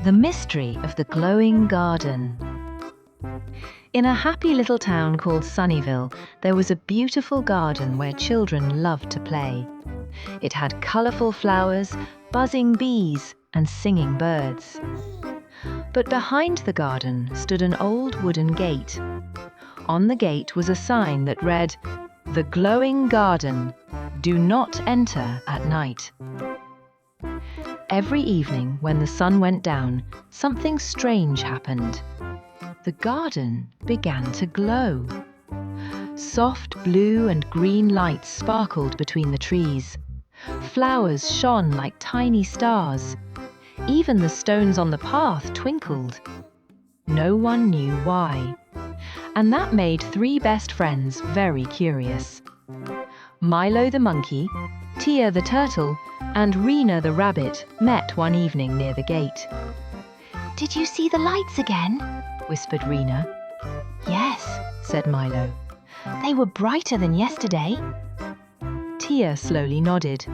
The Mystery of the Glowing Garden. In a happy little town called Sunnyville, there was a beautiful garden where children loved to play. It had colourful flowers, buzzing bees, and singing birds. But behind the garden stood an old wooden gate. On the gate was a sign that read, "The Glowing Garden. Do not enter at night." Every evening when the sun went down, something strange happened. The garden began to glow. Soft blue and green lights sparkled between the trees. Flowers shone like tiny stars. Even the stones on the path twinkled. No one knew why. And that made three best friends very curious. Milo the monkey, Tia the turtle, and Rina the rabbit met one evening near the gate. "Did you see the lights again?" whispered Rina. "Yes," said Milo. "They were brighter than yesterday." Tia slowly nodded.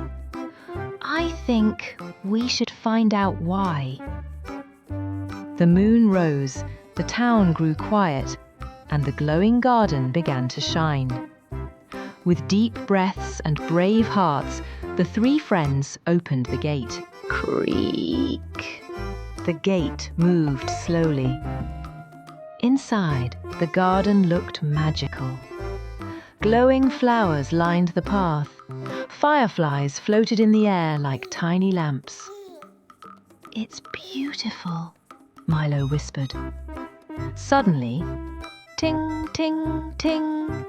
"I think we should find out why." The moon rose, the town grew quiet, and the glowing garden began to shine. With deep breaths and brave hearts, the three friends opened the gate. Creak! The gate moved slowly. Inside, the garden looked magical. Glowing flowers lined the path. Fireflies floated in the air like tiny lamps. "It's beautiful," Milo whispered. Suddenly, ting, ting, ting,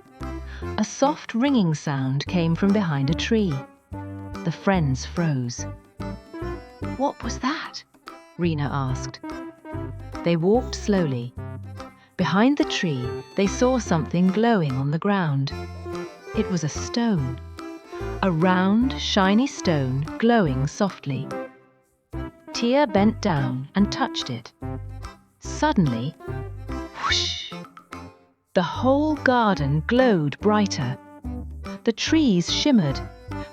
a soft ringing sound came from behind a tree. The friends froze. "What was that?" Rina asked. They walked slowly. Behind the tree, they saw something glowing on the ground. It was a stone. A round, shiny stone glowing softly. Tia bent down and touched it. Suddenly, whoosh! The whole garden glowed brighter. The trees shimmered.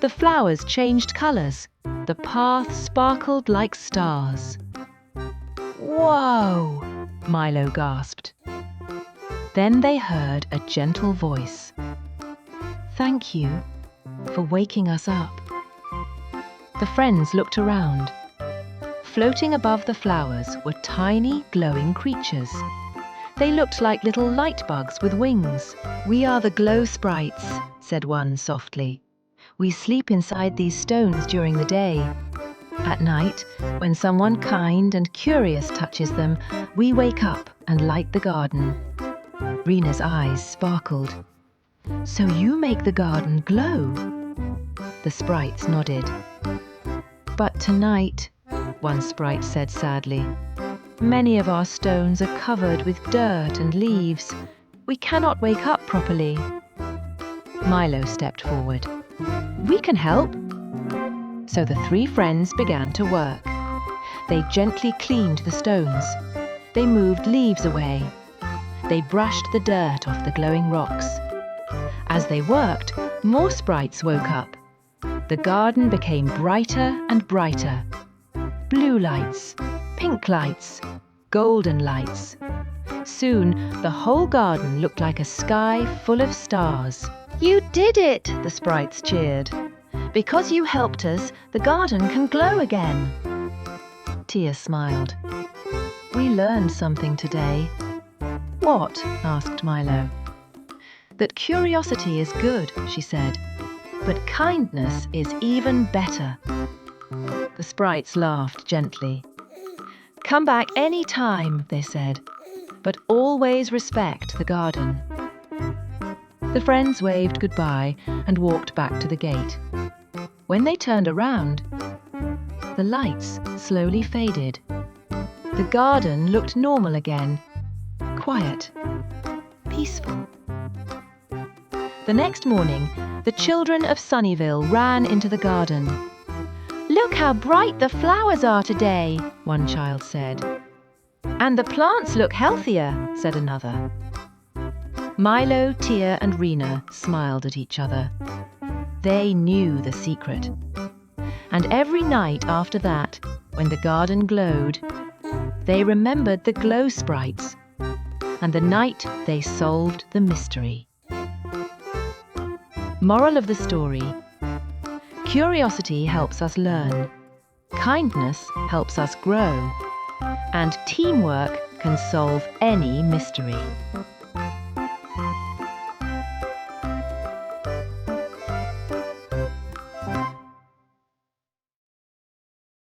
The flowers changed colours. The path sparkled like stars. "Whoa!" Milo gasped. Then they heard a gentle voice. "Thank you for waking us up." The friends looked around. Floating above the flowers were tiny, glowing creatures. They looked like little light bugs with wings. "We are the glow sprites," said one softly. "We sleep inside these stones during the day. At night, when someone kind and curious touches them, we wake up and light the garden." Rina's eyes sparkled. "So you make the garden glow?" The sprites nodded. "But tonight," one sprite said sadly, "many of our stones are covered with dirt and leaves. We cannot wake up properly." Milo stepped forward. "We can help." So the three friends began to work. They gently cleaned the stones. They moved leaves away. They brushed the dirt off the glowing rocks. As they worked, more sprites woke up. The garden became brighter and brighter. Blue lights, pink lights, golden lights. Soon, the whole garden looked like a sky full of stars. "You did it!" the sprites cheered. "Because you helped us, the garden can glow again." Tia smiled. "We learned something today." "What?" asked Milo. "That curiosity is good," she said, "but kindness is even better." The sprites laughed gently. "Come back any time," they said, "but always respect the garden." The friends waved goodbye and walked back to the gate. When they turned around, the lights slowly faded. The garden looked normal again, quiet, peaceful. The next morning, the children of Sunnyville ran into the garden. "Look how bright the flowers are today," one child said. "And the plants look healthier," said another. Milo, Tia, and Rina smiled at each other. They knew the secret. And every night after that, when the garden glowed, They remembered the glow sprites and the night they solved the mystery. Moral of the story: curiosity helps us learn, kindness helps us grow, and teamwork can solve any mystery.